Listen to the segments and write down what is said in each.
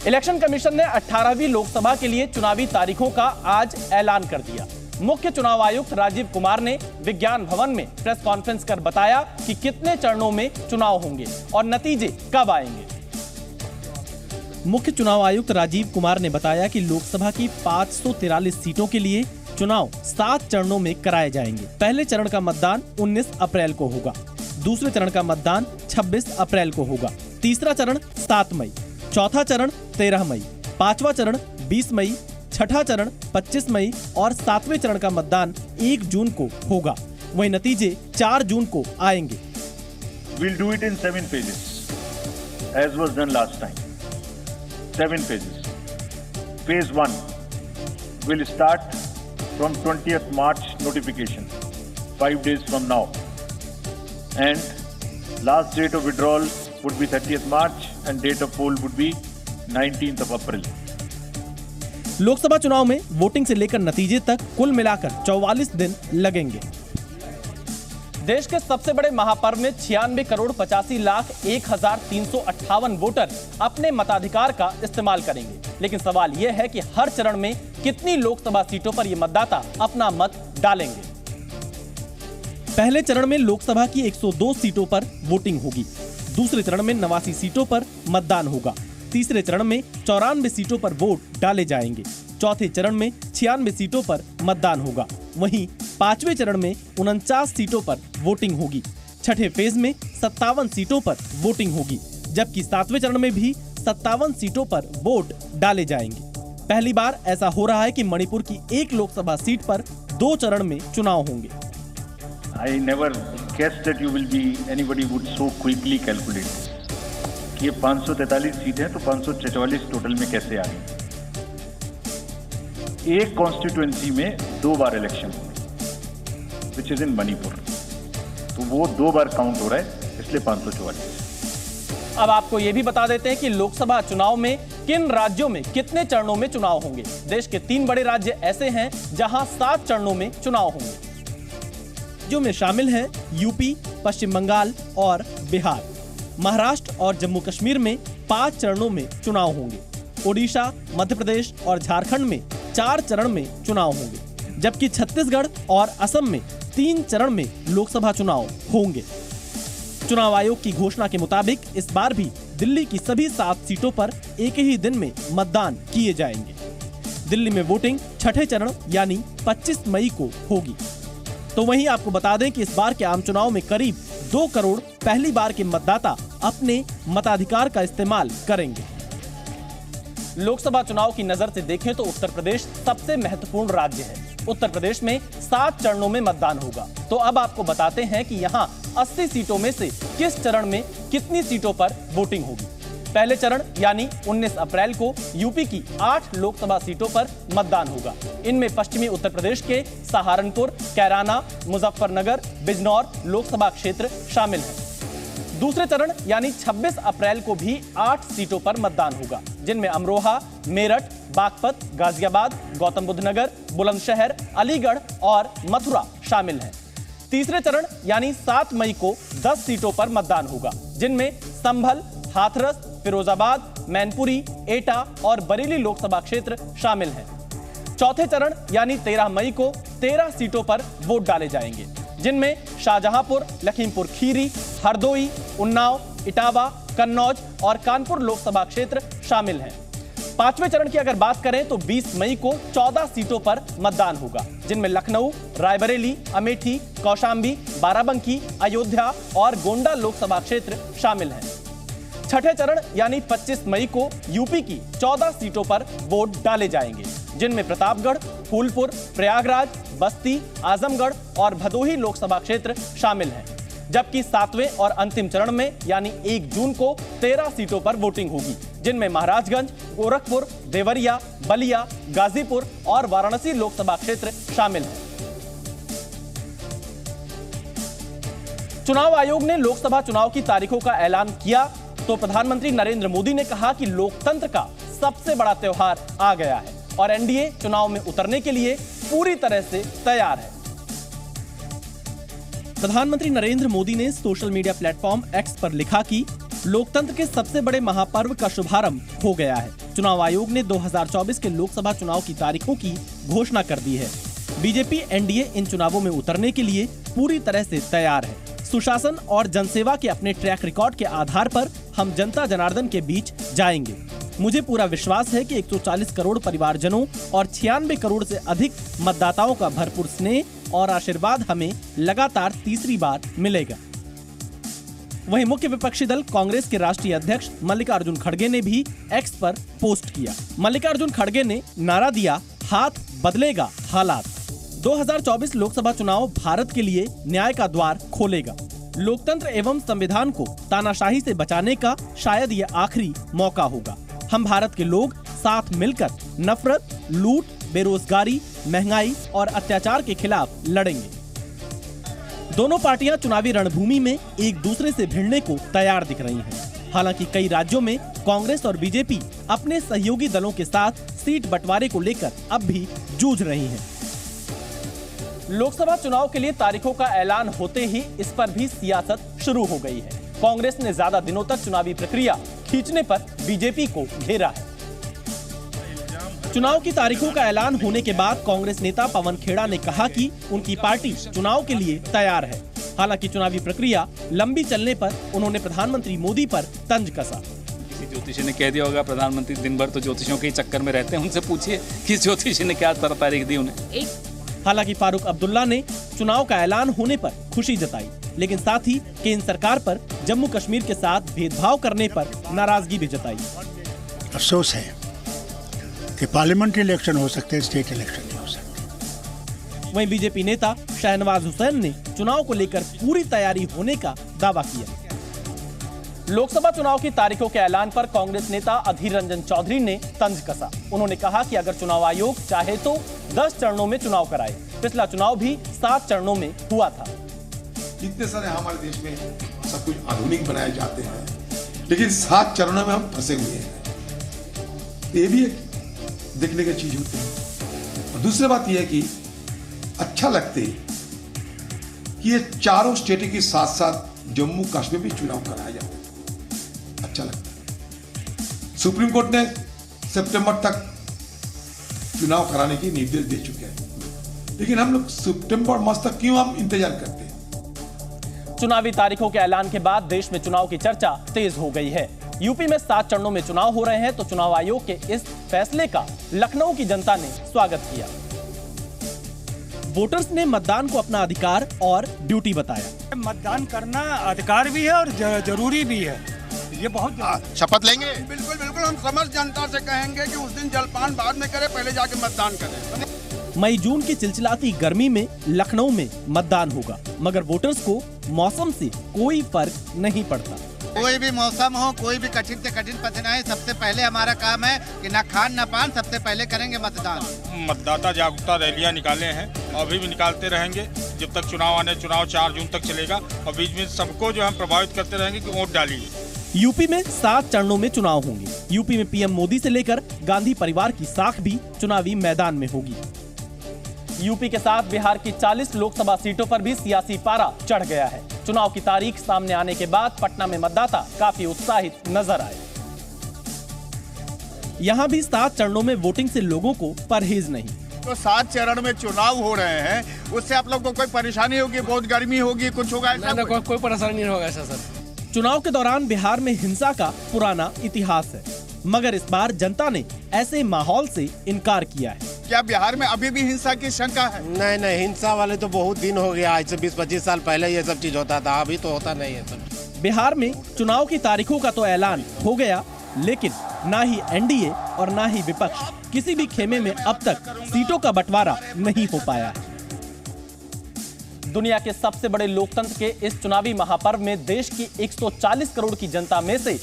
Election commission ने 18वीं लोकसभा के लिए चुनावी तारीखों का आज ऐलान कर दिया। मुख्य चुनाव आयुक्त राजीव कुमार ने विज्ञान भवन में प्रेस कॉन्फ्रेंस कर बताया कि कितने चरणों में चुनाव होंगे और नतीजे कब आएंगे। मुख्य चुनाव आयुक्त राजीव कुमार ने बताया कि लोकसभा की 543 सीटों के लिए चुनाव 7 चरणों में कराए जाएंगे। पहले चरण का मतदान 19 अप्रैल को होगा, दूसरे चरण का मतदान 26 अप्रैल को होगा, तीसरा चरण 7 मई, चौथा चरण 13 मई, पांचवा चरण 20 मई, छठा चरण 25 मई और 7वें चरण का मतदान 1 जून को होगा। वहीं नतीजे 4 जून को आएंगे। We'll do it in 7 phases, as was done last time. 7 phases. Phase 1 will start from 20th March notification, 5 days from now. And last date of withdrawal would be 30th March and date of poll would be 19th of April. Lok Sabha चुनाव में voting से लेकर नतीजे तक कुल मिलाकर 44 दिन लगेंगे। देश के सबसे बड़े महापर्व में 96 करोड़ 85 लाख 1,358 वोटर अपने मताधिकार का इस्तेमाल करेंगे। लेकिन सवाल यह है कि हर चरण में कितनी लोकसभा सीटों पर ये मतदाता अपना मत डालेंगे। पहले चरण में लोकसभा की 102 सीटों पर वोटिंग होगी, दूसरे चरण में 89 सीटों पर मतदान होगा, तीसरे चरण में 94 सीटों पर वोट डाले जाएंगे, चौथे चरण में 96 सीटों पर मतदान होगा, वहीं पांचवें चरण में 49 सीटों पर वोटिंग होगी, छठे फेज में 57 सीटों पर वोटिंग होगी, जबकि 7वें चरण में भी 57 सीटों पर वोट डाले जाएंगे। पहली बार ऐसा हो रहा है कि मणिपुर की एक लोकसभा सीट पर 2 चरण में चुनाव होंगे। I never guessed that you will be anybody would so quickly calculate. ये 543 सीट है तो 544 टोटल में कैसे आ गई? एक कॉन्स्टिट्यूएंसी में 2 बार इलेक्शन होंगे, विच इज इन मणिपुर, तो वो 2 बार काउंट हो रहा है, इसलिए 544। अब आपको ये भी बता देते हैं कि लोकसभा चुनाव में किन राज्यों में कितने चरणों में चुनाव होंगे। देश के 3 बड़े राज्य ऐसे हैं जहां 7 चरणों में चुनाव होंगे, जो में शामिल हैं यूपी, पश्चिम बंगाल और बिहार। महाराष्ट्र और जम्मू कश्मीर में 5 चरणों में चुनाव होंगे। ओडिशा, मध्य प्रदेश और झारखंड में 4 चरण में चुनाव होंगे, जबकि छत्तीसगढ़ और असम में 3 चरण में लोकसभा चुनाव होंगे। चुनाव आयोग की घोषणा के मुताबिक इस बार भी दिल्ली की सभी 7 सीटों पर एक ही दिन में मतदान किए जाएंगे। दिल्ली में वोटिंग छठे चरण यानी 25 मई को होगी। तो वहीं आपको बता दें कि इस बार के आम चुनाव में करीब 2 करोड़ पहली बार के मतदाता अपने मताधिकार का इस्तेमाल करेंगे। लोकसभा चुनाव की नजर से देखें तो उत्तर प्रदेश सबसे महत्वपूर्ण राज्य है। उत्तर प्रदेश में 7 चरणों में मतदान होगा। तो अब आपको बताते हैं कि यहाँ 80 सीटों में से किस चरण में कितनी सीटों पर वोटिंग होगी। पहले चरण यानी 19 अप्रैल को यूपी की 8 लोकसभा सीटों पर मतदान होगा। इनमें पश्चिमी उत्तर प्रदेश के सहारनपुर, कैराना, मुजफ्फरनगर, बिजनौर लोकसभा क्षेत्र शामिल हैं। दूसरे चरण यानी 26 अप्रैल को भी 8 सीटों पर मतदान होगा, जिनमें अमरोहा, मेरठ, बागपत, गाजियाबाद, गौतम बुद्ध नगर, बुलंदशहर, अलीगढ़ और मथुरा शामिल हैं। तीसरे चरण यानी 7 मई को 10 सीटों पर मतदान होगा, जिनमें संभल, हाथरस, फिरोजाबाद, मैनपुरी, एटा और बरेली लोकसभा क्षेत्र शामिल हैं। चौथे चरण यानी 13 मई को 13 सीटों पर वोट डाले जाएंगे, जिनमें शाहजहांपुर, लखीमपुर खीरी, हरदोई, उन्नाव, इटावा, कन्नौज और कानपुर लोकसभा क्षेत्र शामिल हैं। पांचवें चरण की अगर बात करें तो 20 मई को 14 सीटों पर मतदान होगा, जिनमें लखनऊ, रायबरेली, अमेठी, कौशांबी, बाराबंकी, अयोध्या और गोंडा लोकसभा क्षेत्र शामिल हैं। छठे चरण यानी 25 मई को यूपी की 14 सीटों पर वोट डाले जाएंगे, जिनमें प्रतापगढ़, फूलपुर, प्रयागराज, बस्ती, आजमगढ़ और भदोही लोकसभा क्षेत्र शामिल हैं। जबकि 7वें और अंतिम चरण में यानी 1 जून को 13 सीटों पर वोटिंग होगी, जिनमें महाराजगंज, गोरखपुर, देवरिया, बलिया, गाजीपुर और वाराणसी लोकसभा क्षेत्र शामिल हैं। चुनाव आयोग ने लोकसभा चुनाव की तारीखों का ऐलान किया तो प्रधानमंत्री नरेंद्र मोदी ने कहा कि लोकतंत्र का सबसे बड़ा त्योहार आ गया है और एनडीए चुनाव में उतरने के लिए पूरी तरह से तैयार है। प्रधानमंत्री नरेंद्र मोदी ने सोशल मीडिया प्लेटफॉर्म एक्स पर लिखा कि लोकतंत्र के सबसे बड़े महापर्व का शुभारंभ हो गया है। चुनाव आयोग ने 2024 के लोकसभा चुनाव की तारीखों की घोषणा कर दी है। बीजेपी एनडीए इन चुनावों में उतरने के लिए पूरी तरह से तैयार है। सुशासन और जनसेवा के अपने ट्रैक रिकॉर्ड के आधार पर हम जनता जनार्दन के बीच जाएंगे। मुझे पूरा विश्वास है कि 140 करोड़ परिवारजनों और 96 करोड़ से अधिक मतदाताओं का भरपूर स्नेह और आशीर्वाद हमें लगातार तीसरी बार मिलेगा। वहीं मुख्य विपक्षी दल कांग्रेस के राष्ट्रीय अध्यक्ष मल्लिकार्जुन खड़गे ने भी एक्स पर पोस्ट किया। मल्लिकार्जुन खड़गे ने नारा दिया, हाथ बदलेगा हालात। 2024 लोकसभा चुनाव भारत के लिए न्याय का द्वार खोलेगा। लोकतंत्र एवं संविधान को तानाशाही से बचाने का शायद ये आखिरी मौका होगा। हम भारत के लोग साथ मिलकर नफरत, लूट, बेरोजगारी, महंगाई और अत्याचार के खिलाफ लड़ेंगे। दोनों पार्टियां चुनावी रणभूमि में एक दूसरे से भिड़ने को तैयार दिख रही हैं। हालांकि कई राज्यों में कांग्रेस और बीजेपी अपने सहयोगी दलों के साथ सीट बंटवारे को लेकर अब भी जूझ रही हैं। लोकसभा चुनाव के लिए तारीखों का ऐलान होते ही इस पर भी सियासत शुरू हो गई है। कांग्रेस ने ज्यादा दिनों तक चुनावी प्रक्रिया खींचने पर बीजेपी को घेरा है। चुनाव की तारीखों का ऐलान होने के बाद कांग्रेस नेता पवन खेड़ा ने कहा कि उनकी पार्टी चुनाव के लिए तैयार है। हालांकि चुनावी प्रक्रिया लंबी चलने पर उन्होंने प्रधानमंत्री मोदी पर तंज कसा। किसी ज्योतिषी ने कह दिया होगा प्रधानमंत्री दिन भर तो ज्योतिषियों के चक्कर में रहते हैं, उनसे पूछिए किस ज्योतिषी ने क्या तारीख दी उन्हें। हालांकि फारूक अब्दुल्ला ने चुनाव का ऐलान होने पर खुशी जताई, लेकिन साथ ही केंद्र सरकार पर जम्मू कश्मीर के साथ भेदभाव करने पर नाराजगी भी जताई। अफसोस है कि पार्लियामेंट्री इलेक्शन हो सकते हैं, स्टेट इलेक्शन नहीं हो सकते। वहीं बीजेपी नेता शहनवाज हुसैन ने चुनाव को लेकर पूरी तैयारी होने का दावा किया। लोकसभा चुनाव की तारीखों के ऐलान पर कांग्रेस नेता अधीर रंजन चौधरी ने तंज कसा। उन्होंने कहा कि अगर चुनाव आयोग चाहे तो 10 चरणों में चुनाव कराए। पिछला चुनाव भी 7 चरणों में हुआ था। इतने सारे हमारे देश में सब कुछ आधुनिक बनाए जाते हैं, लेकिन 7 चरणों में हम फंसे हुए हैं। ये भी एक देखने की चीज होती है। और दूसरी बात यह है कि अच्छा लगते कि ये चारों स्टेट के साथ साथ जम्मू कश्मीर भी चुनाव कराया जाए, अच्छा लगता है। सुप्रीम कोर्ट ने सितंबर तक चुनाव कराने की निर्देश दे चुके हैं, लेकिन हम लोग सितंबर मास तक क्यों हम इंतजार करते हैं। चुनावी तारीखों के ऐलान के बाद देश में चुनाव की चर्चा तेज हो गई है। यूपी में 7 चरणों में चुनाव हो रहे हैं, तो चुनाव आयोग के इस फैसले का लखनऊ की जनता ने स्वागत किया। वोटर्स ने मतदान को अपना अधिकार और ड्यूटी बताया। मतदान करना अधिकार भी है और जरूरी भी है। ये बहुत शपथ लेंगे। बिल्कुल बिल्कुल, हम समस्त जनता से कहेंगे कि उस दिन जलपान बाद में करें, पहले जाके मतदान करें। मई जून की चिलचिलाती गर्मी में लखनऊ में मतदान होगा, मगर वोटर्स को मौसम से कोई फर्क नहीं पड़ता। कोई भी मौसम हो, कोई भी कठिन से कठिन कठिनाई, सबसे पहले हमारा काम है कि ना खान ना पान, सबसे पहले करेंगे मतदान। मतदाता जागरूकता रैलियां निकाले हैं और अभी भी निकालते रहेंगे जब तक चुनाव 4 जून तक चलेगा, और बीच में सबको जो हम प्रभावित करते रहेंगे कि वोट डालिए। यूपी में 7 चरणों में चुनाव होंगे। यूपी में पीएम मोदी से लेकर गांधी परिवार की साख भी चुनावी मैदान में होगी। यूपी के साथ बिहार की 40 लोकसभा सीटों पर भी सियासी पारा चढ़ गया है। चुनाव की तारीख सामने आने के बाद पटना में मतदाता काफी उत्साहित नजर आए। यहां भी 7 चरणों में वोटिंग से लोगों को परहेज नहीं। तो 7 चरण में चुनाव हो रहे हैं, उससे आप लोग को कोई परेशानी होगी, बहुत गर्मी होगी, कुछ होगा ऐसा? कोई परेशानी नहीं होगा ऐसा सर। चुनाव के दौरान बिहार में हिंसा का पुराना इतिहास है, मगर इस बार जनता ने ऐसे माहौल से इनकार किया है। क्या बिहार में अभी भी हिंसा की शंका है? नहीं, हिंसा वाले तो बहुत दिन हो गया, आज से 20-25 साल पहले ये सब चीज होता था, अभी तो होता नहीं है सब। बिहार में चुनाव की तारीखों का तो ऐलान हो गया, लेकिन ना ही एनडीए और ना ही विपक्ष किसी भी खेमे में अब तक सीटों का बंटवारा नहीं हो पाया है। दुनिया के सबसे बड़े लोकतंत्र के इस चुनावी महापर्व में देश की 140 करोड़ की जनता में से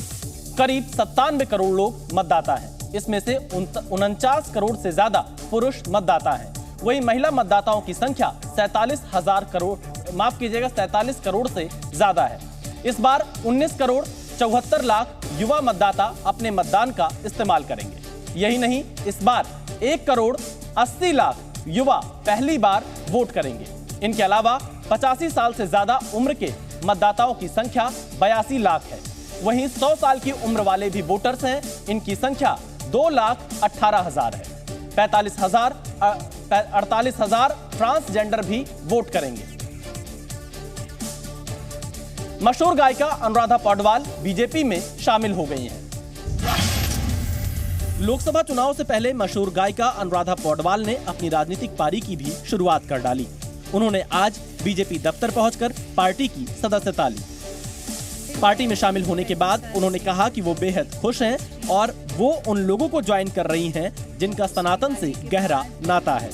करीब 97 करोड़ लोग मतदाता हैं। इसमें से 49 करोड़ से ज्यादा पुरुष मतदाता हैं। वहीं महिला मतदाताओं की संख्या 47 करोड़ से ज्यादा है। इस बार 19 करोड़ 74 लाख युवा मतदाता अपने मतदान का इस्तेमाल करेंगे। यही नहीं, इस बार 1 करोड़ 80 लाख युवा पहली बार वोट करेंगे। इनके अलावा 85 साल से ज्यादा उम्र के मतदाताओं की संख्या 82 लाख है। वहीं 100 साल की उम्र वाले भी वोटर्स हैं, इनकी संख्या 2,18,000 है। 48,000 ट्रांसजेंडर भी वोट करेंगे। मशहूर गायिका अनुराधा पौडवाल बीजेपी में शामिल हो गई हैं। लोकसभा चुनाव से पहले मशहूर गायिका अनुराधा पौडवाल ने अपनी राजनीतिक पारी की भी शुरुआत कर डाली। उन्होंने आज बीजेपी दफ्तर पहुंचकर पार्टी की सदस्यता ली। पार्टी में शामिल होने के बाद उन्होंने कहा कि वो बेहद खुश हैं और वो उन लोगों को ज्वाइन कर रही हैं जिनका सनातन से गहरा नाता है।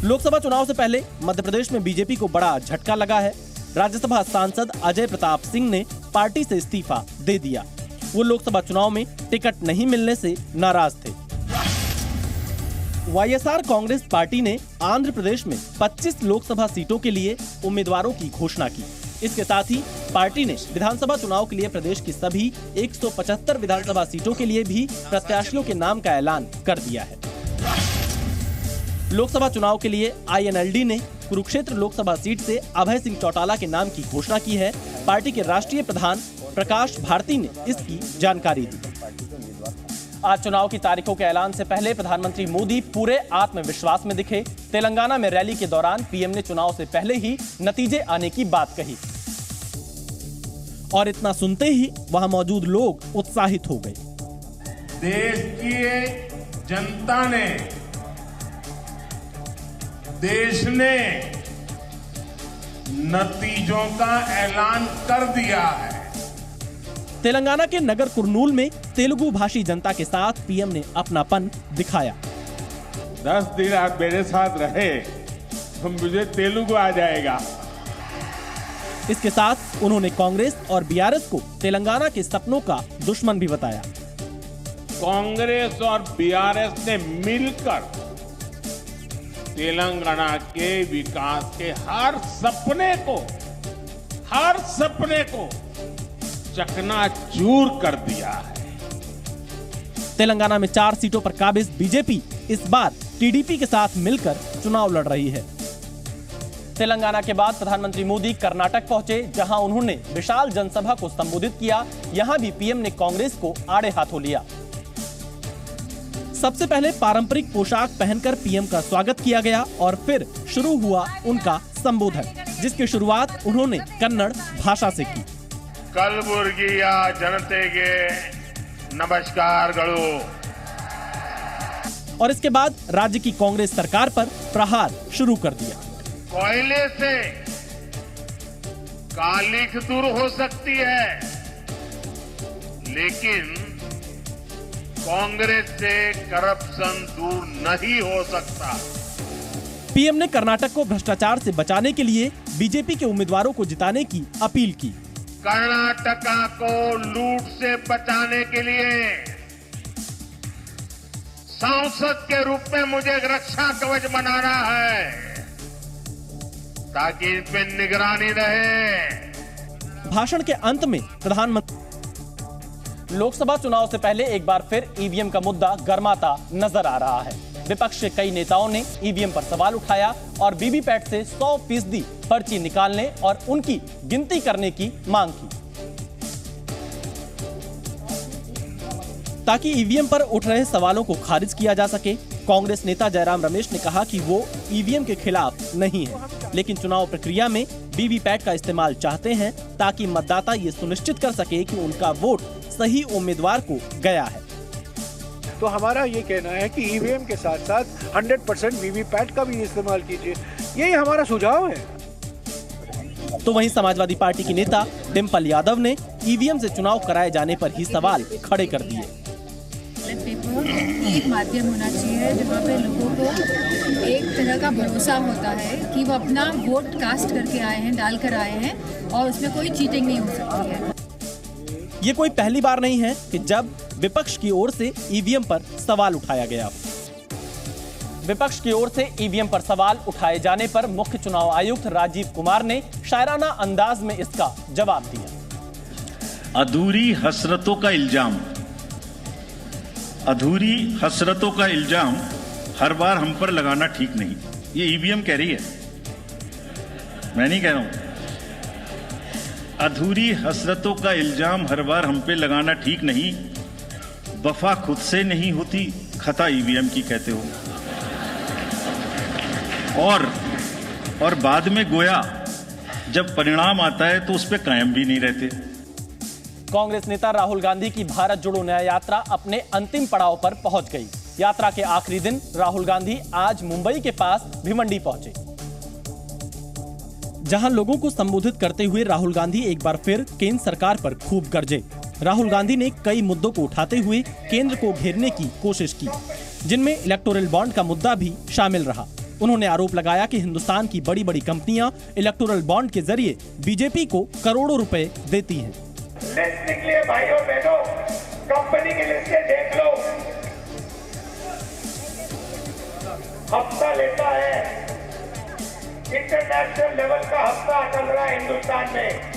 लोकसभा चुनाव से पहले मध्य प्रदेश में बीजेपी को बड़ा झटका लगा है। राज्यसभा सांसद अजय प्रताप सिंह ने पार्टी से इस्तीफा दे दिया। वो लोकसभा चुनाव में टिकट नहीं मिलने से नाराज थे। वाईएसआर कांग्रेस पार्टी ने आंध्र प्रदेश में 25 लोकसभा सीटों के लिए उम्मीदवारों की घोषणा की। इसके साथ ही पार्टी ने विधानसभा चुनाव के लिए प्रदेश की सभी 175 विधानसभा सीटों के लिए भी प्रत्याशियों के नाम का ऐलान कर दिया है। लोकसभा चुनाव के लिए आईएनएलडी ने कुरुक्षेत्र लोकसभा सीट से अभय सिंह चौटाला के नाम की घोषणा की है। पार्टी के राष्ट्रीय प्रधान प्रकाश भारती ने इसकी जानकारी दी। आज चुनाव की तारीखों के ऐलान से पहले प्रधानमंत्री मोदी पूरे आत्मविश्वास में दिखे। तेलंगाना में रैली के दौरान पीएम ने चुनाव से पहले ही नतीजे आने की बात कही और इतना सुनते ही वहां मौजूद लोग उत्साहित हो गए। देश की जनता ने, देश ने नतीजों का ऐलान कर दिया है। तेलंगाना के नगर कुर्नूल में तेलुगु भाषी जनता के साथ पीएम ने अपनापन दिखाया। 10 दिन आप मेरे साथ रहे तो मुझे तेलुगु आ जाएगा। इसके साथ उन्होंने कांग्रेस और बीआरएस को तेलंगाना के सपनों का दुश्मन भी बताया। कांग्रेस और बीआरएस ने मिलकर तेलंगाना के विकास के हर सपने को चकनाचूर कर दिया है। तेलंगाना में 4 सीटों पर काबिज बीजेपी इस बार टीडीपी के साथ मिलकर चुनाव लड़ रही है। तेलंगाना के बाद प्रधानमंत्री मोदी कर्नाटक पहुंचे, जहां उन्होंने विशाल जनसभा को संबोधित किया। यहां भी पीएम ने कांग्रेस को आड़े हाथों लिया। सबसे पहले पारंपरिक पोशाक पहनकर पीएम का स्वागत किया गया और फिर शुरू हुआ उनका संबोधन, जिसकी शुरुआत उन्होंने कन्नड़ भाषा से की। कलबुर्गिय जनतेगे नमस्कारगळु। और इसके बाद राज्य की कांग्रेस सरकार पर प्रहार शुरू कर दिया। कोयले से कालिख दूर हो सकती है, लेकिन कांग्रेस से करप्शन दूर नहीं हो सकता। पीएम ने कर्नाटक को भ्रष्टाचार से बचाने के लिए बीजेपी के उम्मीदवारों को जिताने की अपील की। कर्नाटका को लूट से बचाने के लिए सांसद के रूप में मुझे रक्षा कवच बनाना है, ताकि इन पे निगरानी रहे। भाषण के अंत में प्रधानमंत्री लोकसभा चुनाव से पहले एक बार फिर ईवीएम का मुद्दा गर्माता नजर आ रहा है। विपक्ष के कई नेताओं ने ईवीएम पर सवाल उठाया और वीवीपैट से 100% पर्ची निकालने और उनकी गिनती करने की मांग की, ताकि ईवीएम पर उठ रहे सवालों को खारिज किया जा सके। कांग्रेस नेता जयराम रमेश ने कहा कि वो ईवीएम के खिलाफ नहीं है, लेकिन चुनाव प्रक्रिया में वीवीपैट का इस्तेमाल चाहते हैं ताकि मतदाता ये सुनिश्चित कर सके कि उनका वोट सही उम्मीदवार को गया है। तो हमारा ये कहना है कि ईवीएम के साथ साथ 100% वीवीपैट का भी इस्तेमाल कीजिए, यही हमारा सुझाव है। तो वहीं समाजवादी पार्टी की नेता डिम्पल यादव ने ईवीएम से चुनाव कराए जाने पर ही सवाल खड़े कर दिए। पेपर एक माध्यम होना चाहिए जहाँ पे लोगों को एक तरह का भरोसा होता है कि वो अपना वोट कास्ट करके आए हैं, डाल कर आए हैं और उसमें कोई चीटिंग नहीं हो सकती है। ये कोई पहली बार नहीं है कि जब विपक्ष की ओर से ईवीएम पर सवाल उठाया गया। विपक्ष की ओर से ईवीएम पर सवाल उठाए जाने पर मुख्य चुनाव आयुक्त राजीव कुमार ने शायराना अंदाज में इसका जवाब दिया। अधूरी हसरतों का इल्जाम हर बार हम पर लगाना ठीक नहीं। ये ईवीएम कह रही है, मैं नहीं कह रहा हूं। अधूरी हसरतों का इल्जाम हर बार हम पे लगाना ठीक नहीं। वफा खुद से नहीं होती, खता ईवीएम की कहते हो। और बाद में गोया जब परिणाम आता है तो उस पर कायम भी नहीं रहते। कांग्रेस नेता राहुल गांधी की भारत जोड़ो न्याय यात्रा अपने अंतिम पड़ाव पर पहुंच गई। यात्रा के आखिरी दिन राहुल गांधी आज मुंबई के पास भिवंडी पहुंचे, जहां लोगों को संबोधित करते हुए राहुल गांधी एक बार फिर केंद्र सरकार पर खूब गरजे। राहुल गांधी ने कई मुद्दों को उठाते हुए केंद्र को घेरने की कोशिश की, जिनमें इलेक्टोरल बॉन्ड का मुद्दा भी शामिल रहा। उन्होंने आरोप लगाया कि हिंदुस्तान की बड़ी बड़ी कंपनियां इलेक्टोरल बॉन्ड के जरिए बीजेपी को करोड़ों रुपए देती हैं। लिस्ट निकली है भाइयों बहनों, कंपनी की लिस्टें देख लो। हफ्ता लेता है, इंटरनेशनल लेवल का हफ्ता चल रहा है हिंदुस्तान में।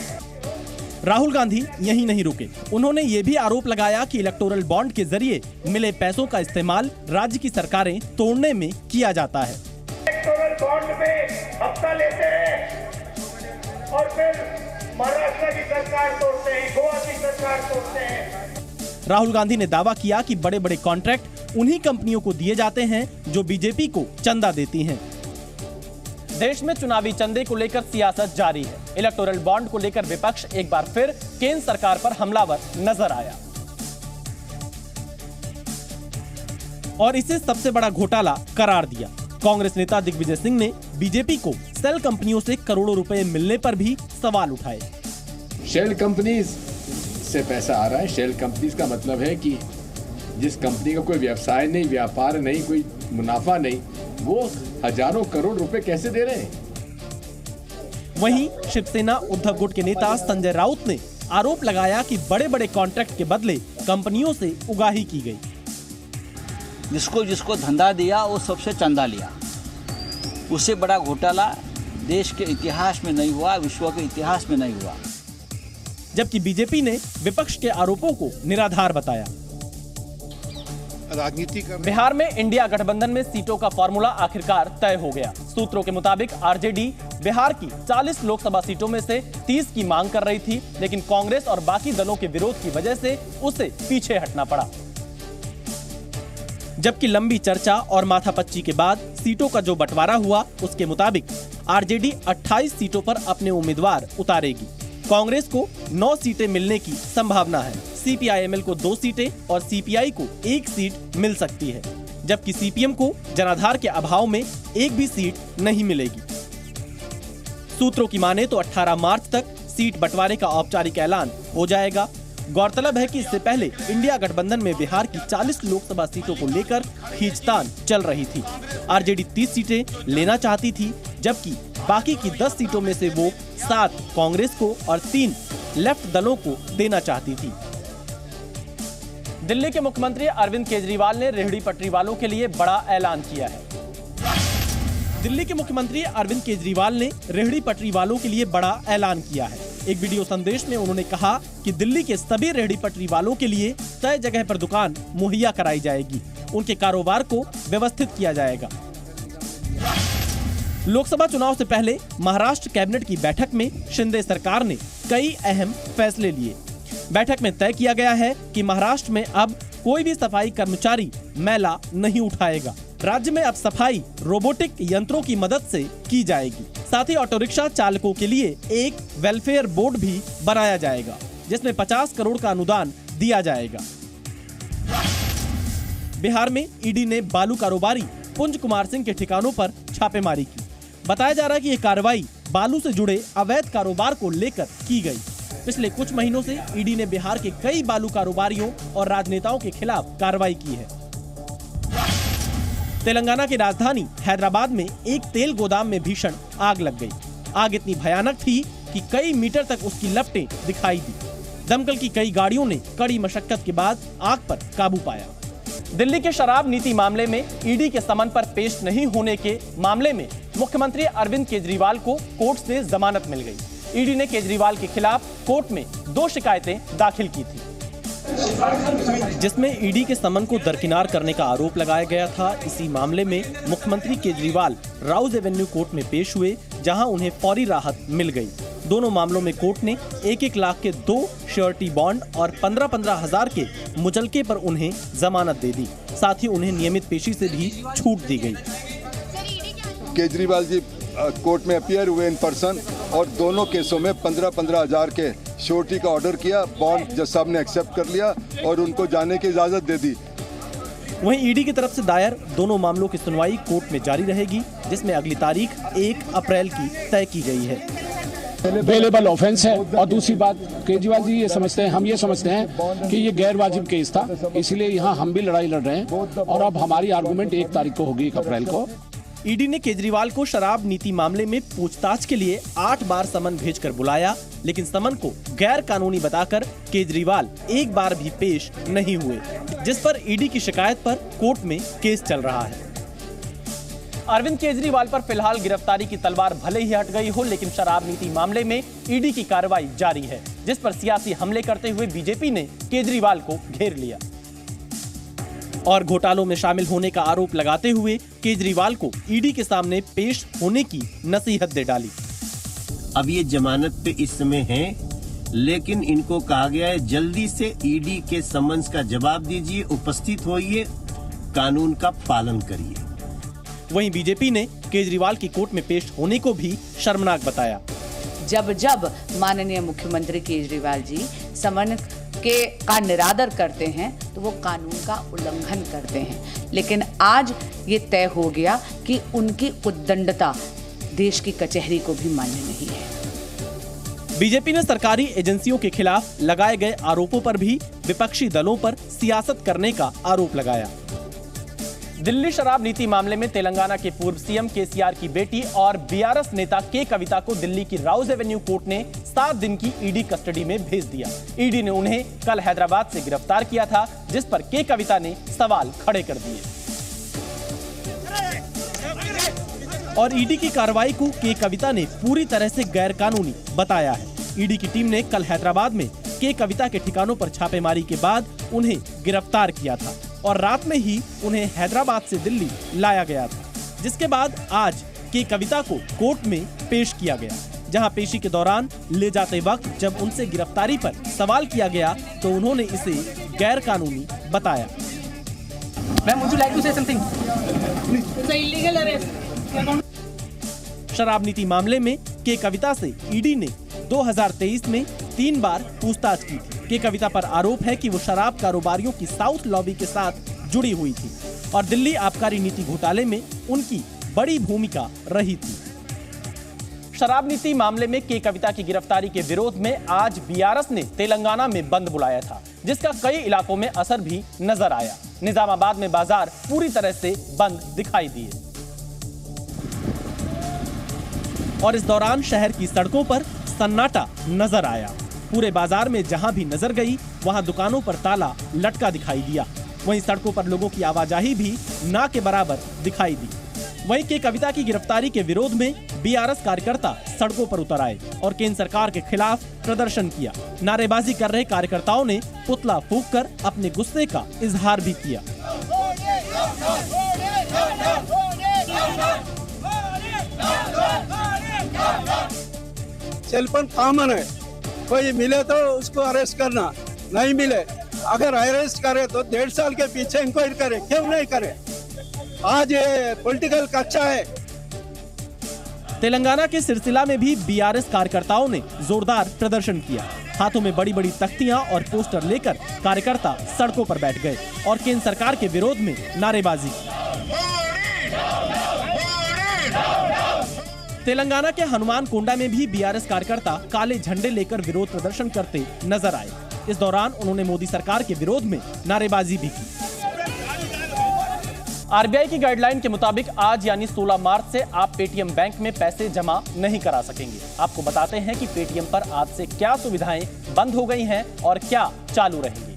राहुल गांधी यहीं नहीं रुके, उन्होंने ये भी आरोप लगाया कि इलेक्टोरल बॉन्ड के जरिए मिले पैसों का इस्तेमाल राज्य की सरकारें तोड़ने में किया जाता है। इलेक्टोरल बॉन्ड में हफ्ता लेते हैं और फिर महाराष्ट्र की सरकार तोड़ते हैं, गोवा की सरकार तोड़ते हैं। राहुल गांधी ने दावा किया कि बड़े बड़े कॉन्ट्रैक्ट उन्हीं कंपनियों को दिए जाते हैं जो बीजेपी को चंदा देती हैं। देश में चुनावी चंदे को लेकर सियासत जारी है। इलेक्टोरल बॉन्ड को लेकर विपक्ष एक बार फिर केंद्र सरकार पर हमलावर नजर आया और इसे सबसे बड़ा घोटाला करार दिया। कांग्रेस नेता दिग्विजय सिंह ने बीजेपी को सेल कंपनियों से करोड़ों रुपए मिलने पर भी सवाल उठाए। शेल कंपनीज से पैसा आ रहा है। शेल कंपनीज का मतलब है कि जिस कंपनी का कोई व्यवसाय नहीं, व्यापार नहीं, कोई मुनाफा नहीं, वो हजारों करोड़ रुपए कैसे दे रहे हैं। वहीं शिवसेना उद्धव गुट के नेता संजय राउत ने आरोप लगाया कि बड़े बड़े कॉन्ट्रैक्ट के बदले कंपनियों से उगाही की गई। जिसको जिसको धंधा दिया वो सबसे चंदा लिया। उससे बड़ा घोटाला देश के इतिहास में नहीं हुआ, विश्व के इतिहास में नहीं हुआ। जबकि बीजेपी ने विपक्ष के आरोपों को निराधार बताया। राजनीति कर बिहार में इंडिया गठबंधन में सीटों का फॉर्मूला आखिरकार तय हो गया। सूत्रों के मुताबिक आरजेडी बिहार की 40 लोकसभा सीटों में से 30 की मांग कर रही थी, लेकिन कांग्रेस और बाकी दलों के विरोध की वजह से उसे पीछे हटना पड़ा। जबकि लंबी चर्चा और माथापच्ची के बाद सीटों का जो बंटवारा हुआ, उसके मुताबिक आरजेडी 28 सीटों पर अपने उम्मीदवार उतारेगी। कांग्रेस को 9 सीटें मिलने की संभावना है। सीपीआईएमएल को 2 सीटें और सीपीआई को 1 सीट मिल सकती है, जबकि सीपीएम को जनाधार के अभाव में एक भी सीट नहीं मिलेगी। सूत्रों की माने तो 18 मार्च तक सीट बंटवारे का औपचारिक ऐलान हो जाएगा। गौरतलब है कि इससे पहले इंडिया गठबंधन में बिहार की 40 लोकसभा सीटों को लेकर खींचतान चल रही थी। आरजेडी 30 सीटें लेना चाहती थी, जबकि बाकी की 10 सीटों में से वो 7 कांग्रेस को और 3 लेफ्ट दलों को देना चाहती थी। दिल्ली के मुख्यमंत्री अरविंद केजरीवाल ने रेहड़ी पटरी वालों के लिए बड़ा ऐलान किया है। दिल्ली के मुख्यमंत्री अरविंद केजरीवाल ने रेहड़ी पटरी वालों के लिए बड़ा ऐलान किया है। एक वीडियो संदेश में उन्होंने कहा कि दिल्ली के सभी रेहड़ी पटरी वालों के लिए तय जगह पर दुकान मुहैया कराई जाएगी, उनके कारोबार को व्यवस्थित किया जाएगा। लोकसभा चुनाव से पहले महाराष्ट्र कैबिनेट की बैठक में शिंदे सरकार ने कई अहम फैसले लिए। बैठक में तय किया गया है कि महाराष्ट्र में अब कोई भी सफाई कर्मचारी मैला नहीं उठाएगा। राज्य में अब सफाई रोबोटिक यंत्रों की मदद से की जाएगी। साथ ही ऑटो रिक्शा चालकों के लिए एक वेलफेयर बोर्ड भी बनाया जाएगा, जिसमें 50 करोड़ का अनुदान दिया जाएगा। बिहार में ईडी ने बालू कारोबारी पुंज कुमार सिंह के ठिकानों पर छापेमारी की। बताया जा रहा है कि ये कार्रवाई बालू से जुड़े अवैध कारोबार को लेकर की गई। पिछले कुछ महीनों से ईडी ने बिहार के कई बालू कारोबारियों और राजनेताओं के खिलाफ कार्रवाई की है। तेलंगाना की राजधानी हैदराबाद में एक तेल गोदाम में भीषण आग लग गई। आग इतनी भयानक थी कि कई मीटर तक उसकी लपटें दिखाई दी। दमकल की कई गाड़ियों ने कड़ी मशक्कत के बाद आग पर काबू पाया। दिल्ली के शराब नीति मामले में ईडी के समन पर पेश नहीं होने के मामले में मुख्यमंत्री अरविंद केजरीवाल को कोर्ट से जमानत मिल गई। ईडी ने केजरीवाल के खिलाफ कोर्ट में 2 शिकायतें दाखिल की थी, जिसमें ईडी के समन को दरकिनार करने का आरोप लगाया गया था। इसी मामले में मुख्यमंत्री केजरीवाल राउज एवेन्यू कोर्ट में पेश हुए, जहां उन्हें फौरी राहत मिल गई। दोनों मामलों में कोर्ट ने 1-1 लाख के 2 श्योरिटी बॉन्ड और 15-15 हजार के मुचलके पर उन्हें जमानत दे दी। साथ ही उन्हें नियमित पेशी से भी छूट दी गई। केजरीवाल जी कोर्ट में अपीयर हुए इन पर्सन और दोनों केसों में 15-15 हजार के श्योरिटी का ऑर्डर किया। बॉन्ड जज साहब ने एक्सेप्ट कर लिया और उनको जाने की इजाजत दे दी। वहीं ईडी की तरफ से दायर दोनों मामलों की सुनवाई कोर्ट में जारी रहेगी, जिसमें अगली तारीख 1 अप्रैल की तय की गई है। बेलेबल ऑफेंस है और दूसरी बात केजरीवाल जी ये समझते हैं, हम ये समझते हैं कि ये गैर वाजिब केस था, इसलिए यहाँ हम भी लड़ाई लड़ रहे हैं और अब हमारी आर्गुमेंट 1 तारीख को होगी, 1 अप्रैल को। ईडी ने केजरीवाल को शराब नीति मामले में पूछताछ के लिए 8 बार समन भेजकर बुलाया, लेकिन समन को गैर कानूनी बताकर केजरीवाल एक बार भी पेश नहीं हुए, जिस पर ईडी की शिकायत पर कोर्ट में केस चल रहा है। अरविंद केजरीवाल पर फिलहाल गिरफ्तारी की तलवार भले ही हट गई हो, लेकिन शराब नीति मामले में ईडी की कार्रवाई जारी है, जिस पर सियासी हमले करते हुए बीजेपी ने केजरीवाल को घेर लिया और घोटालों में शामिल होने का आरोप लगाते हुए केजरीवाल को ईडी के सामने पेश होने की नसीहत दे डाली। अब ये जमानत पे इस समय हैं, लेकिन इनको कहा गया है जल्दी से ईडी के समन्स का जवाब दीजिए, उपस्थित होइए, कानून का पालन करिए। वहीं बीजेपी ने केजरीवाल की कोर्ट में पेश होने को भी शर्मनाक बताया। जब जब माननीय मुख्यमंत्री केजरीवाल जी समन का निरादर करते हैं तो वो कानून का उल्लंघन करते हैं, लेकिन आज ये तय हो गया कि उनकी उद्दंडता देश की कचहरी को भी मान्य नहीं है। बीजेपी ने सरकारी एजेंसियों के खिलाफ लगाए गए आरोपों पर भी विपक्षी दलों पर सियासत करने का आरोप लगाया। दिल्ली शराब नीति मामले में तेलंगाना के पूर्व सीएम केसीआर की बेटी और बीआरएस नेता के कविता को दिल्ली की राउज एवेन्यू कोर्ट ने 7 दिन की ईडी कस्टडी में भेज दिया। ईडी ने उन्हें कल हैदराबाद से गिरफ्तार किया था, जिस पर के कविता ने सवाल खड़े कर दिए और ईडी की कार्रवाई को के कविता ने पूरी तरह से गैर कानूनी बताया है। ईडी की टीम ने कल हैदराबाद में के कविता के ठिकानों पर छापेमारी के बाद उन्हें गिरफ्तार किया था और रात में ही उन्हें हैदराबाद से दिल्ली लाया गया था, जिसके बाद आज के कविता को कोर्ट में पेश किया गया, जहां पेशी के दौरान ले जाते वक्त जब उनसे गिरफ्तारी पर सवाल किया गया तो उन्होंने इसे गैर कानूनी बताया। Ma'am, would you like to say something? It's an illegal arrest. शराब नीति मामले में के कविता से ईडी ने 2023 में 3 बार पूछताछ की थी। के कविता पर आरोप है कि वो शराब कारोबारियों की साउथ लॉबी के साथ जुड़ी हुई थी और दिल्ली आबकारी नीति घोटाले में उनकी बड़ी भूमिका रही थी। शराब नीति मामले में के कविता की गिरफ्तारी के विरोध में आज बीआरएस ने तेलंगाना में बंद बुलाया था, जिसका कई इलाकों में असर भी नजर आया। निजामाबाद में बाजार पूरी तरह से बंद दिखाई दिए और इस दौरान शहर की सड़कों पर सन्नाटा नजर आया। पूरे बाजार में जहां भी नजर गई वहां दुकानों पर ताला लटका दिखाई दिया। वहीं सड़कों पर लोगों की आवाजाही भी ना के बराबर दिखाई दी। वहीं के कविता की गिरफ्तारी के विरोध में बीआरएस कार्यकर्ता सड़कों पर उतर आए और केंद्र सरकार के खिलाफ प्रदर्शन किया। नारेबाजी कर रहे कार्यकर्ताओं ने पुतला फूंककर अपने गुस्से का इजहार भी किया। सेलफोन कॉमन है, कोई मिले तो उसको अरेस्ट करना, नहीं मिले अगर अरेस्ट करे तो 1.5 साल के पीछे इंक्वायरी करे, क्यों नहीं करे? आज ये पॉलिटिकल कक्षा है। तेलंगाना के सिरसिला में भी बीआरएस कार्यकर्ताओं ने जोरदार प्रदर्शन किया। हाथों में बड़ी बड़ी तख्तियां और पोस्टर लेकर कार्यकर्ता सड़कों पर बैठ गए और केंद्र सरकार के विरोध में नारेबाजी की। तेलंगाना के हनुमान कोंडा में भी बीआरएस कार्यकर्ता काले झंडे लेकर विरोध प्रदर्शन करते नजर आए। इस दौरान उन्होंने मोदी सरकार के विरोध में नारेबाजी भी की। आरबीआई की गाइडलाइन के मुताबिक आज यानी 16 मार्च से आप पेटीएम बैंक में पैसे जमा नहीं करा सकेंगे। आपको बताते हैं कि पेटीएम पर आज से क्या सुविधाएं बंद हो गई हैं और क्या चालू रहेंगी।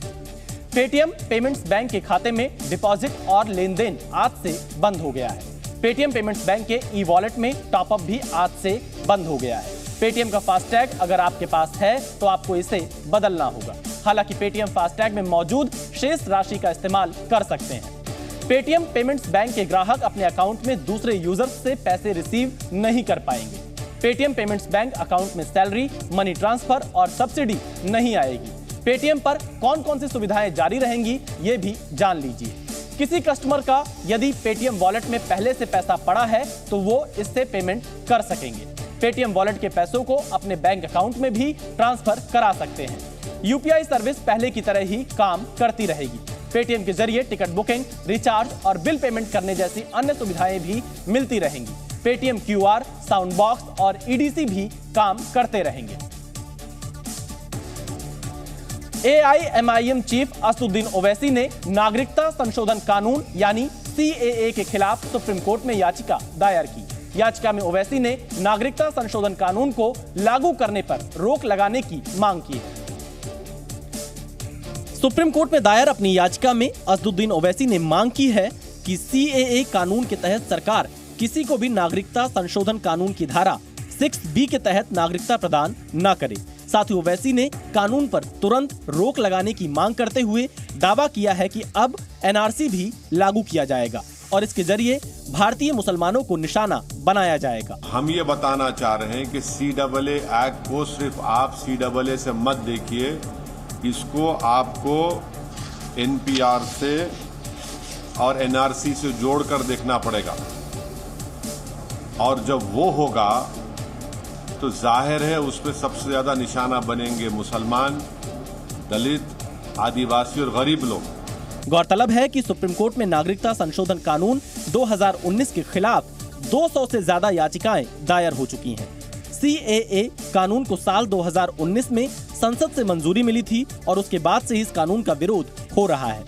पेटीएम पेमेंट्स बैंक के खाते में डिपॉजिट और लेन देन आज से बंद हो गया है। पेटीएम पेमेंट्स बैंक के ई वॉलेट में टॉपअप भी आज से बंद हो गया है। पेटीएम का फास्टैग अगर आपके पास है तो आपको इसे बदलना होगा। हालांकि पेटीएम फास्टैग में मौजूद शेष राशि का इस्तेमाल कर सकते हैं। पेटीएम पेमेंट्स बैंक के ग्राहक अपने अकाउंट में दूसरे यूजर्स से पैसे रिसीव नहीं कर पाएंगे। पेटीएम पेमेंट्स बैंक अकाउंट में सैलरी, मनी ट्रांसफर और सब्सिडी नहीं आएगी। पेटीएम पर कौन कौन सी सुविधाएं जारी रहेंगी, ये भी जान लीजिए। किसी कस्टमर का यदि पेटीएम वॉलेट में पहले से पैसा पड़ा है तो वो इससे पेमेंट कर सकेंगे। पेटीएम वॉलेट के पैसों को अपने बैंक अकाउंट में भी ट्रांसफर करा सकते हैं। यूपीआई सर्विस पहले की तरह ही काम करती रहेगी। पेटीएम के जरिए टिकट बुकिंग, रिचार्ज और बिल पेमेंट करने जैसी अन्य सुविधाएं भी मिलती रहेंगी। पेटीएम क्यूआर, साउंड बॉक्स और ईडीसी भी काम करते रहेंगे। एआईएमआईएम चीफ असदुद्दीन ओवैसी ने नागरिकता संशोधन कानून यानी सीएए के खिलाफ सुप्रीम कोर्ट में याचिका दायर की। याचिका में ओवैसी ने नागरिकता संशोधन कानून को लागू करने पर रोक लगाने की मांग की है। सुप्रीम कोर्ट में दायर अपनी याचिका में असदुद्दीन ओवैसी ने मांग की है कि सीएए कानून के तहत सरकार किसी को भी नागरिकता संशोधन कानून की धारा 6B के तहत नागरिकता प्रदान न करे। साथ ही ओवैसी ने कानून पर तुरंत रोक लगाने की मांग करते हुए दावा किया है कि अब एनआरसी भी लागू किया जाएगा और इसके जरिए भारतीय मुसलमानों को निशाना बनाया जाएगा। हम ये बताना चाह रहे हैं कि सीएए एक्ट को सिर्फ आप सीएए से मत देखिए, इसको आपको एनपीआर से और एनआरसी से जोड़कर देखना पड़ेगा। और जब वो होगा तो जाहिर है उस पर सबसे ज्यादा निशाना बनेंगे मुसलमान, दलित, आदिवासी और गरीब लोग। गौरतलब है कि सुप्रीम कोर्ट में नागरिकता संशोधन कानून 2019 के खिलाफ 200 से ज्यादा याचिकाएं दायर हो चुकी हैं। सीएए कानून को साल 2019 में संसद से मंजूरी मिली थी और उसके बाद से इस कानून का विरोध हो रहा है।